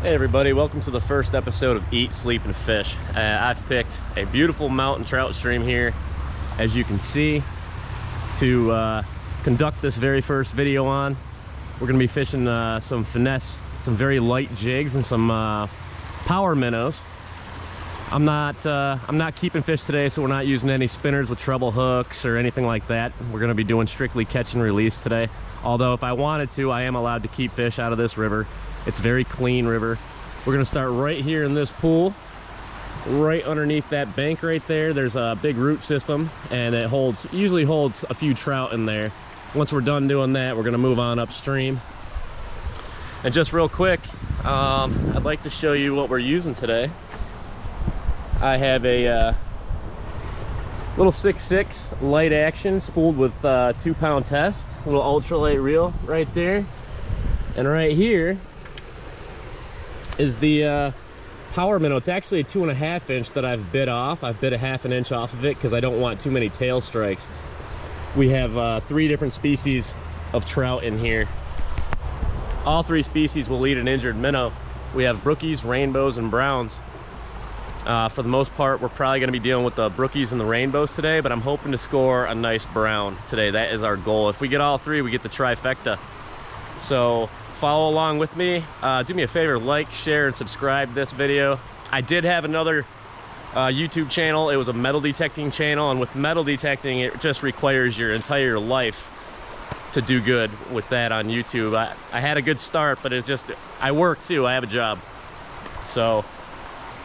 Hey everybody, welcome to the first episode of Eat, Sleep, and Fish. I've picked a beautiful mountain trout stream here, as you can see, to conduct this very first video on. We're going to be fishing some finesse, some very light jigs, and some power minnows. I'm not keeping fish today, so we're not using any spinners with treble hooks or anything like that. We're going to be doing strictly catch and release today. Although if I wanted to, I am allowed to keep fish out of this river. It's a very clean river. We're gonna start right here in this pool, right underneath that bank right there. There's a big root system, and it usually holds a few trout in there. Once we're done doing that, we're gonna move on upstream. And just real quick, I'd like to show you what we're using today. I have a little 6.6 light action spooled with 2-pound test, a little ultralight reel right there. And right here is the power minnow. It's actually a 2.5 inch that I've bit off. I've bit a 1/2 inch off of it because I don't want too many tail strikes. We have 3 different species of trout in here. All 3 species will eat an injured minnow. We have brookies, rainbows, and browns. For the most part, we're probably going to be dealing with the brookies and the rainbows today, but I'm hoping to score a nice brown today. That is our goal. If we get all 3, we get the trifecta. So follow along with me. Do me a favor, like, share, and subscribe this video. I did have another YouTube channel. It was a metal detecting channel, and with metal detecting, it just requires your entire life to do good with that on YouTube. I had a good start, but I work too. I have a job. So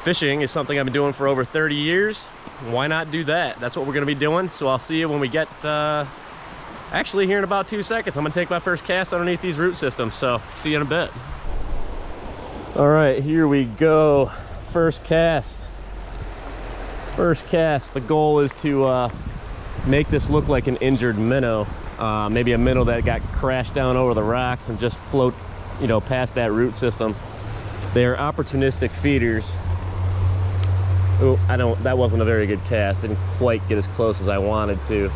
fishing is something I've been doing for over 30 years. Why not do that? That's what we're going to be doing. So I'll see you when we get actually here in about 2 seconds. I'm gonna take my first cast underneath these root systems, so see you in a bit. All right, here we go. First cast. The goal is to make this look like an injured minnow. Maybe a minnow that got crashed down over the rocks and just float, past that root system. They're opportunistic feeders. Oh, that wasn't a very good cast. Didn't quite get as close as I wanted to.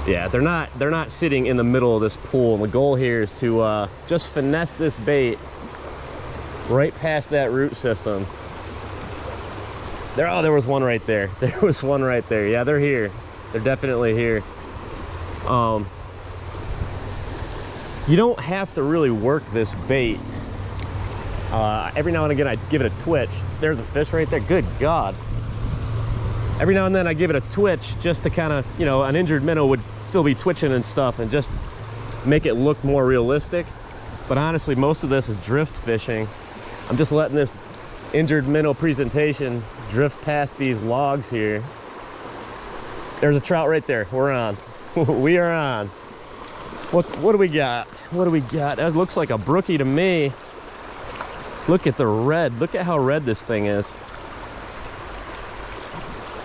Yeah, they're not sitting in the middle of this pool. And the goal here is to just finesse this bait right past that root system. There was one right there. There was one right there. Yeah, they're here. They're definitely here. You don't have to really work this bait. Every now and again, I give it a twitch. There's a fish right there. Good God. Every now and then I give it a twitch just to kind of, an injured minnow would still be twitching and stuff, and just make it look more realistic. But honestly, most of this is drift fishing. I'm just letting this injured minnow presentation drift past these logs here. There's a trout right there. We're on. We are on. What do we got? What do we got? That looks like a brookie to me. Look at the red. Look at how red this thing is.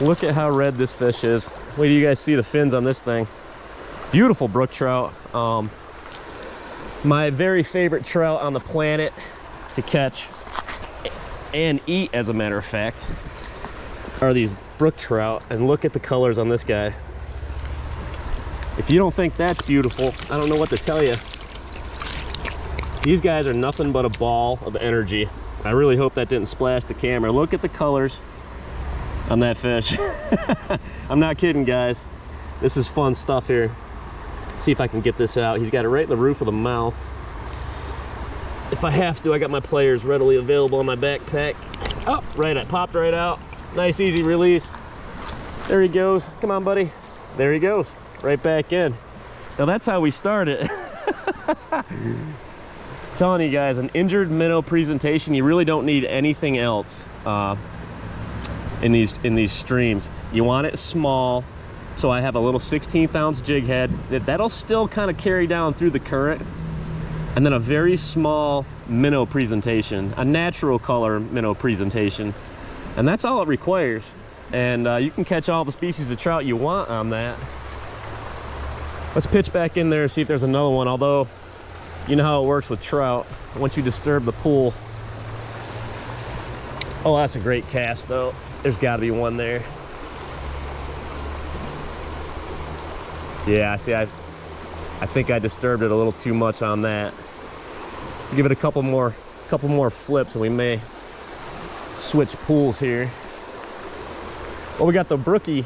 Look at how red this fish is. Wait till you guys see the fins on this thing. Beautiful brook trout. My very favorite trout on the planet to catch and eat, as a matter of fact, are these brook trout. And look at the colors on this guy. If you don't think that's beautiful, I don't know what to tell you. These guys are nothing but a ball of energy. I really hope that didn't splash the camera. Look at the colors on that fish. I'm not kidding, guys. This is fun stuff here. See if I can get this out. He's got it right in the roof of the mouth. If I have to, I got my pliers readily available in my backpack. Oh, it popped right out. Nice, easy release. There he goes. Come on, buddy. There he goes. Right back in. Now that's how we start it. Telling you guys, an injured minnow presentation, you really don't need anything else. In these streams, you want it small. So I have a little 1/16 ounce jig head that'll still kind of carry down through the current, and then a very small minnow presentation, a natural color minnow presentation, and that's all it requires. And you can catch all the species of trout you want on that. Let's pitch back in there and see if there's another one. Although, you know how it works with trout. Once you disturb the pool. Oh, that's a great cast though. There's got to be one there. Yeah, see, I think I disturbed it a little too much on that. Give it a couple more flips and we may switch pools here. Well, we got the brookie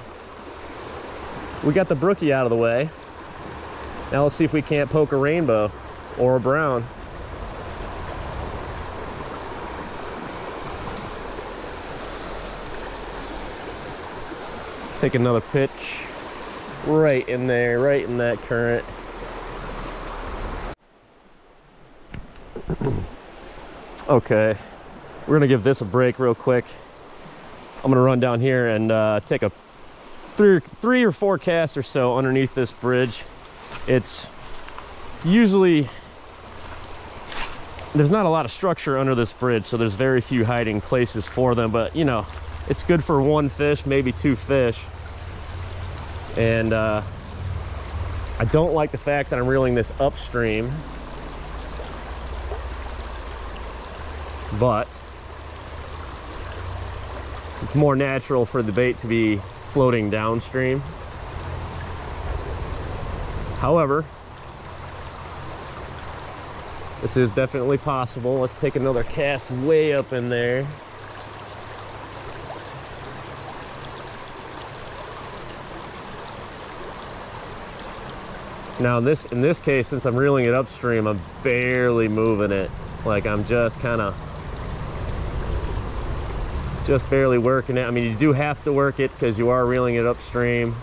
out of the way. Now let's see if we can't poke a rainbow or a brown. Take another pitch right in there, right in that current. Okay, we're gonna give this a break real quick. I'm gonna run down here and take a three or four casts or so underneath this bridge. It's usually, there's not a lot of structure under this bridge, so there's very few hiding places for them, but you know, it's good for one fish, maybe two fish. And I don't like the fact that I'm reeling this upstream, but it's more natural for the bait to be floating downstream. However, this is definitely possible. Let's take another cast way up in there. Now in this case, since I'm reeling it upstream, I'm barely moving it. Like I'm just barely working it. I mean, you do have to work it because you are reeling it upstream.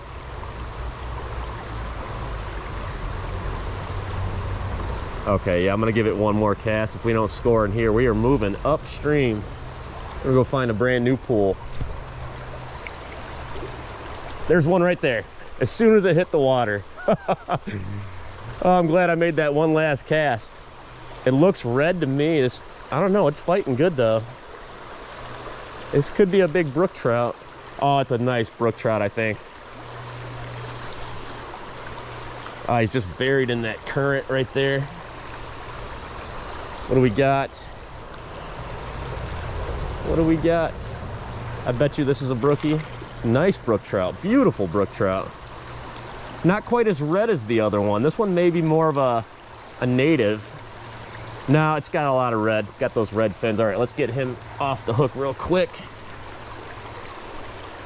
Okay, yeah, I'm gonna give it one more cast. If we don't score in here, we are moving upstream. We're gonna go find a brand new pool. There's one right there. As soon as it hit the water. Oh, I'm glad I made that one last cast. It looks red to me. I don't know, it's fighting good though. This could be a big brook trout. Oh, it's a nice brook trout, I think. Oh, he's just buried in that current right there. What do we got? What do we got? I bet you this is a brookie. Nice brook trout, beautiful brook trout. Not quite as red as the other one. This one may be more of a native. No, it's got a lot of red. Got those red fins. All right, let's get him off the hook real quick.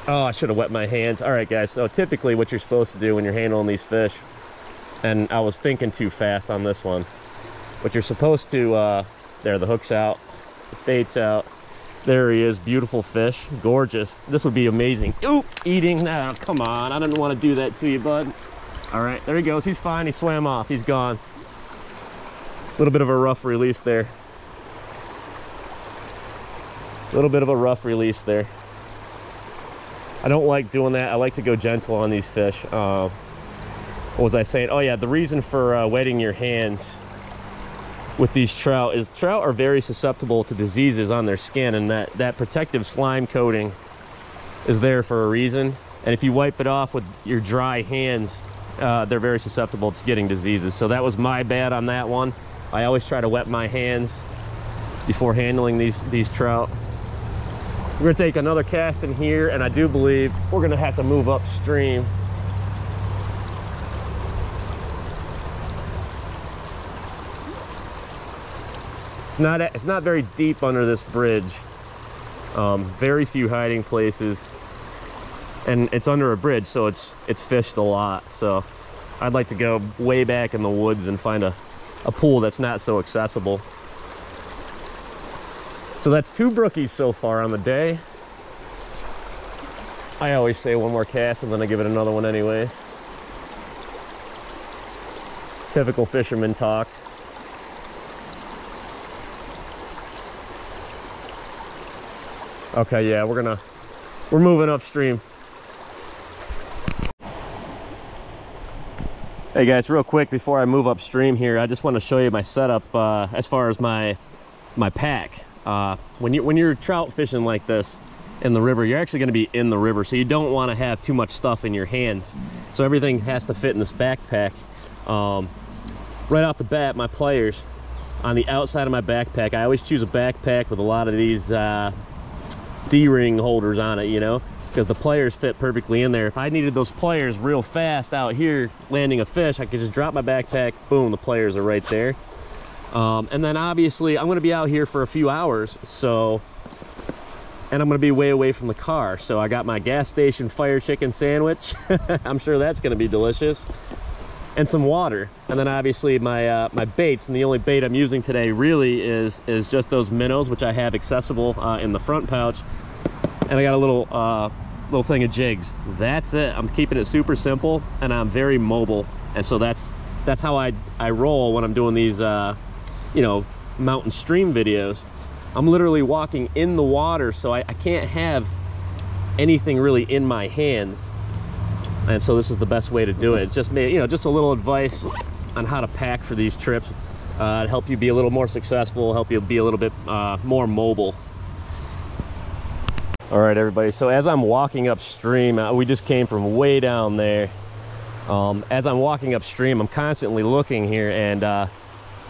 Oh, I should have wet my hands. All right, guys, so typically what you're supposed to do when you're handling these fish, and I was thinking too fast on this one, what you're supposed to, there, the hook's out, the bait's out. There he is, beautiful fish, gorgeous. This would be amazing. Oop, eating. Nah, come on, I didn't want to do that to you, bud. All right, there he goes. He's fine. He swam off. He's gone. A little bit of a rough release there. A little bit of a rough release there. I don't like doing that. I like to go gentle on these fish. What was I saying? Oh yeah, the reason for wetting your hands with these trout is trout are very susceptible to diseases on their skin, and that protective slime coating is there for a reason. And if you wipe it off with your dry hands, they're very susceptible to getting diseases. So that was my bad on that one. I always try to wet my hands before handling these trout. We're gonna take another cast in here, and I do believe we're gonna have to move upstream. It's not very deep under this bridge. Very few hiding places, and it's under a bridge, so it's fished a lot. So I'd like to go way back in the woods and find a pool that's not so accessible. So that's 2 brookies so far on the day. I always say one more cast and then I give it another one anyways. Typical fisherman talk. Okay, yeah, we're moving upstream. Hey guys, real quick before I move upstream here, I just want to show you my setup as far as my pack. When you're trout fishing like this in the river, you're actually going to be in the river, so you don't want to have too much stuff in your hands. So everything has to fit in this backpack. Right off the bat, my pliers on the outside of my backpack. I always choose a backpack with a lot of these D-ring holders on it, you know, because the pliers fit perfectly in there. If I needed those pliers real fast out here landing a fish, I could just drop my backpack, boom, the pliers are right there. And then obviously I'm going to be out here for a few hours, so, and I'm going to be way away from the car. So I got my gas station fire chicken sandwich. I'm sure that's going to be delicious. And some water. And then obviously my my baits, and the only bait I'm using today really is just those minnows, which I have accessible in the front pouch. And I got a little thing of jigs. That's it. I'm keeping it super simple, and I'm very mobile. And so that's how I roll when I'm doing these you know, mountain stream videos. I'm literally walking in the water, so I can't have anything really in my hands. And so this is the best way to do it. It's just, you know, just a little advice on how to pack for these trips to help you be a little more successful, help you be a little bit more mobile. All right, everybody, so as I'm walking upstream, we just came from way down there. As I'm walking upstream, I'm constantly looking here, and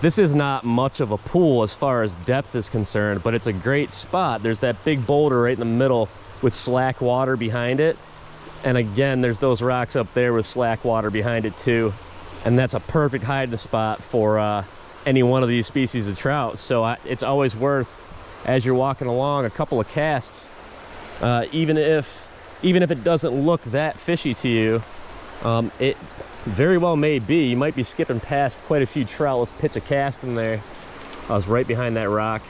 this is not much of a pool as far as depth is concerned, but it's a great spot. There's that big boulder right in the middle with slack water behind it. And again, there's those rocks up there with slack water behind it too. And that's a perfect hiding spot for any one of these species of trout. So it's always worth, as you're walking along, a couple of casts. Even if it doesn't look that fishy to you, it very well may be. You might be skipping past quite a few trout. Let's pitch a cast in there. I was right behind that rock.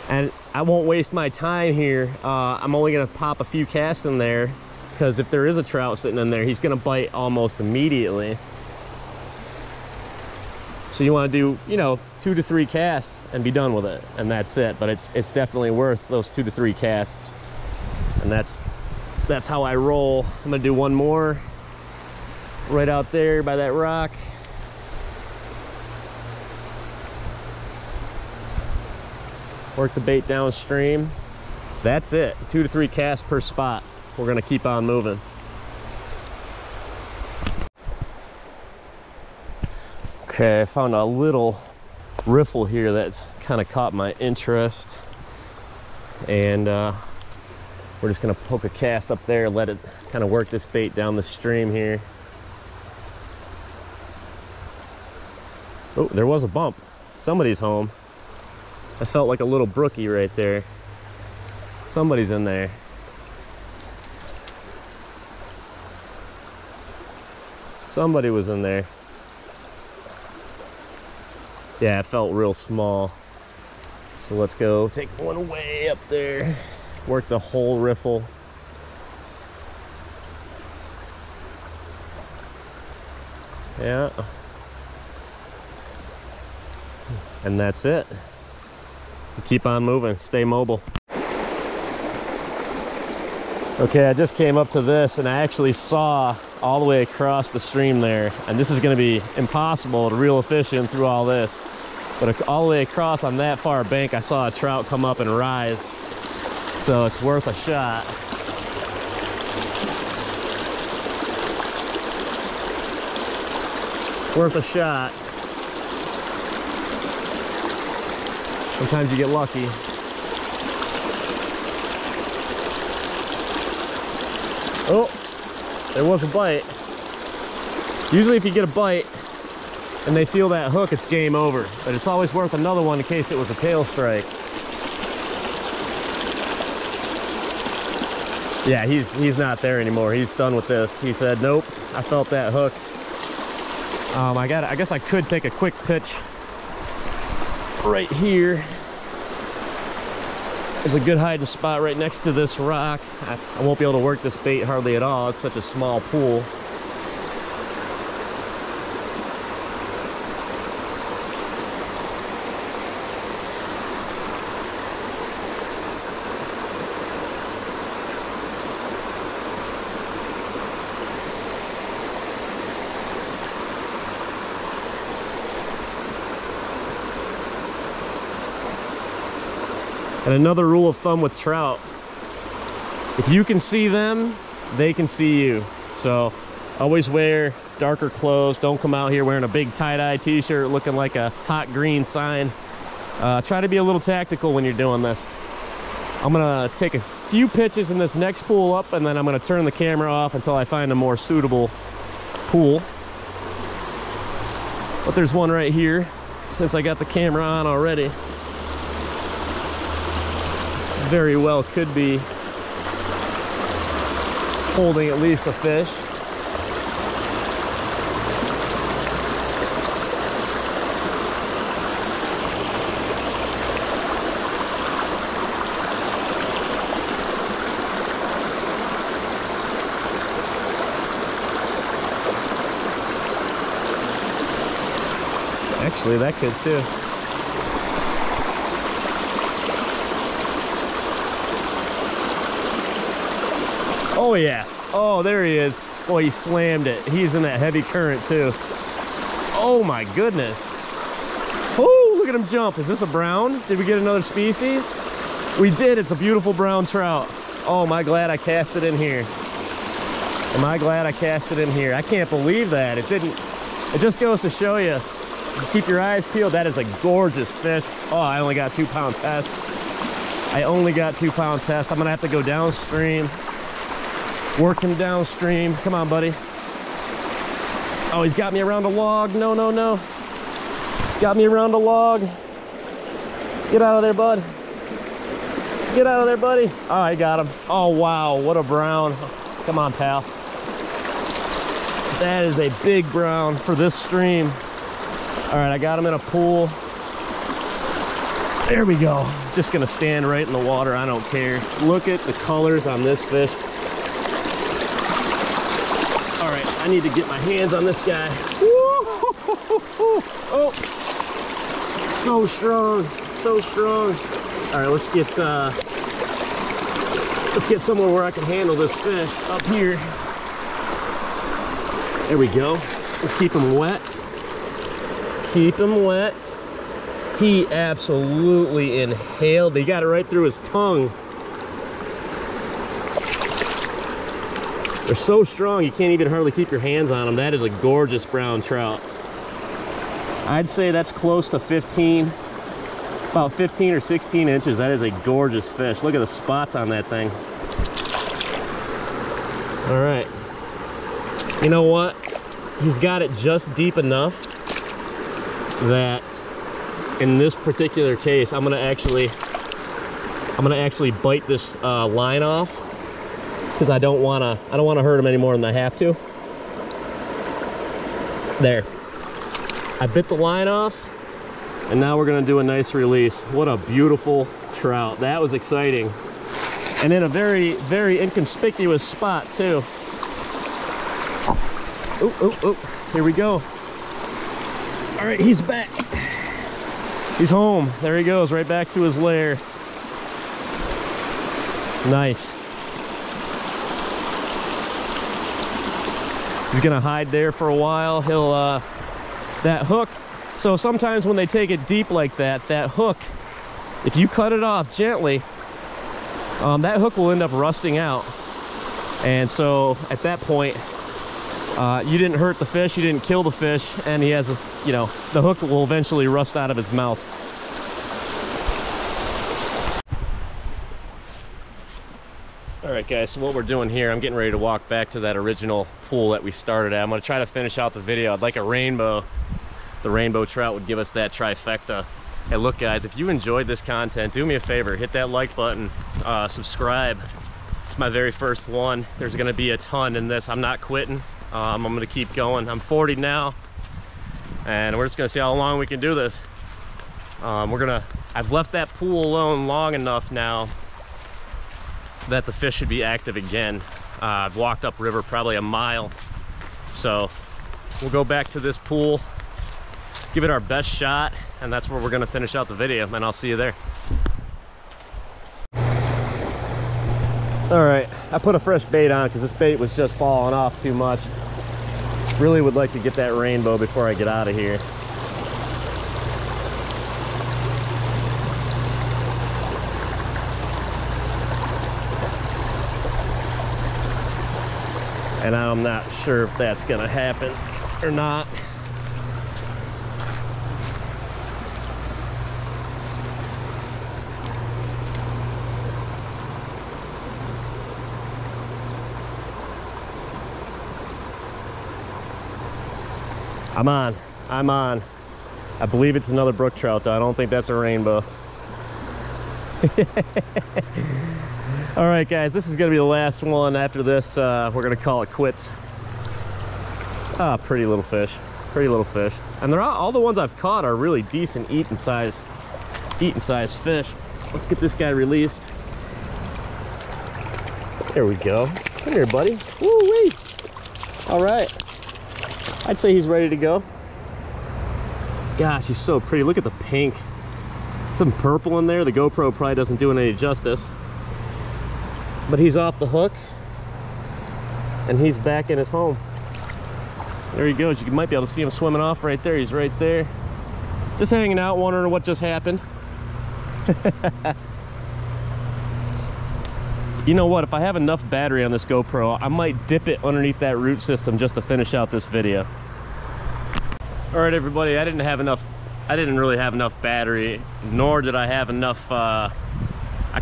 And I won't waste my time here. I'm only gonna pop a few casts in there, because if there is a trout sitting in there, he's gonna bite almost immediately. So you want to do, you know, 2 to 3 casts and be done with it, and that's it. But it's definitely worth those 2 to 3 casts, and that's how I roll. I'm gonna do one more right out there by that rock. Work the bait downstream. That's it. 2 to 3 casts per spot. We're gonna keep on moving. Okay, I found a little riffle here that's kind of caught my interest, and we're just gonna poke a cast up there, let it kind of work this bait down the stream here. Oh, there was a bump. Somebody's home. I felt like a little brookie right there. Somebody's in there. Somebody was in there. Yeah, it felt real small. So let's go take one way up there. Work the whole riffle. Yeah. And that's it. Keep on moving, stay mobile. Okay, I just came up to this and I actually saw all the way across the stream there, and this is going to be impossible to reel a fish in through all this, but all the way across on that far bank I saw a trout come up and rise, so it's worth a shot. It's worth a shot. Sometimes you get lucky. Oh, there was a bite. Usually if you get a bite and they feel that hook, it's game over. But it's always worth another one in case it was a tail strike. Yeah, he's not there anymore. He's done with this. He said, nope, I felt that hook. I guess I could take a quick pitch right here. There's a good hiding spot right next to this rock. I won't be able to work this bait hardly at all. It's such a small pool. And another rule of thumb with trout, if you can see them, they can see you. So always wear darker clothes. Don't come out here wearing a big tie-dye t-shirt looking like a hot green sign. Try to be a little tactical when you're doing this. I'm gonna take a few pitches in this next pool up, and then I'm gonna turn the camera off until I find a more suitable pool. But there's one right here, since I got the camera on already. Very well could be holding at least a fish. Actually, that could too. Oh yeah. Oh, there he is. Boy, he slammed it. He's in that heavy current too. Oh my goodness. Oh, look at him jump. Is this a brown? Did we get another species? We did. It's a beautiful brown trout. Oh, am I glad I cast it in here. Am I glad I cast it in here. I can't believe that. It didn't. It just goes to show you. Keep your eyes peeled. That is a gorgeous fish. Oh, I only got 2 pound test. I only got 2 pound test. I'm gonna have to go downstream. Work him downstream. Come on, buddy. Oh, he's got me around a log. No, no, no. Got me around a log. Get out of there, bud. Get out of there, buddy. Oh, I got him. Oh, wow. What a brown. Come on, pal. That is a big brown for this stream. All right, I got him in a pool. There we go. Just gonna stand right in the water. I don't care. Look at the colors on this fish. All right, I need to get my hands on this guy. Oh, so strong, so strong. All right, let's get somewhere where I can handle this fish up here. There we go. We'll keep him wet. Keep him wet. He absolutely inhaled. He got it right through his tongue. They're so strong you can't even hardly keep your hands on them. That is a gorgeous brown trout. I'd say that's close to 15, about 15 or 16 inches. That is a gorgeous fish. Look at the spots on that thing. All right. You know what? He's got it just deep enough that in this particular case, I'm gonna actually bite this line off, because I don't wanna hurt him any more than I have to. There, I bit the line off, and now we're gonna do a nice release. What a beautiful trout. That was exciting, and in a very, very inconspicuous spot too. Oh, oh, oh, here we go. All right, he's back. He's home. There he goes, right back to his lair. Nice. He's gonna hide there for a while. He'll, that hook, so sometimes when they take it deep like that, that hook, if you cut it off gently, that hook will end up rusting out. And so at that point, you didn't hurt the fish, you didn't kill the fish, and he has a, you know, the hook will eventually rust out of his mouth. All right, guys, so what we're doing here, I'm getting ready to walk back to that original pool that we started at. I'm gonna try to finish out the video. I'd like a rainbow. The rainbow trout would give us that trifecta. Hey, look, guys, if you enjoyed this content, do me a favor, hit that like button, subscribe. It's my very first one. There's gonna be a ton in this. I'm not quitting. I'm gonna keep going. I'm 40 now, and we're just gonna see how long we can do this. I've left that pool alone long enough now that the fish should be active again. I've walked up river probably a mile, so we'll go back to this pool, give it our best shot, and that's where we're gonna finish out the video, and I'll see you there. All right, I put a fresh bait on because this bait was just falling off too much. Really would like to get that rainbow before I get out of here. And I'm not sure if that's gonna happen or not. I'm on. I'm on. I believe it's another brook trout though. I don't think that's a rainbow. All right guys, this is gonna be the last one. After this, we're gonna call it quits. Ah, pretty little fish. Pretty little fish. And they're all the ones I've caught are really decent eating size fish. Let's get this guy released. There we go. Come here, buddy. Woo-wee. All right. I'd say he's ready to go. Gosh, he's so pretty. Look at the pink. Some purple in there. The GoPro probably doesn't do it any justice. But he's off the hook. And he's back in his home. There he goes. You might be able to see him swimming off right there. He's right there. Just hanging out, wondering what just happened. You know what? If I have enough battery on this GoPro, I might dip it underneath that root system just to finish out this video. All right, everybody. I didn't really have enough battery, nor did I have enough. I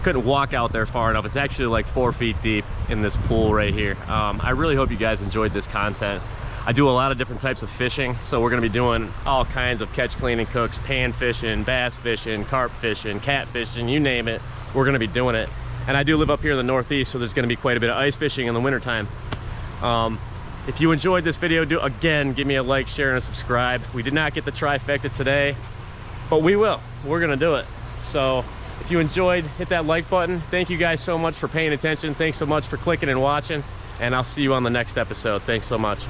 couldn't walk out there far enough. It's actually like 4 feet deep in this pool right here. I really hope you guys enjoyed this content. I do a lot of different types of fishing, so we're going to be doing all kinds of catch, clean, and cooks, pan fishing, bass fishing, carp fishing, cat fishing, you name it, we're going to be doing it. And I do live up here in the Northeast, so there's going to be quite a bit of ice fishing in the wintertime. If you enjoyed this video, again, give me a like, share, and a subscribe. We did not get the trifecta today, but we will. We're going to do it. So if you enjoyed, hit that like button. Thank you guys so much for paying attention. Thanks so much for clicking and watching, and I'll see you on the next episode. Thanks so much.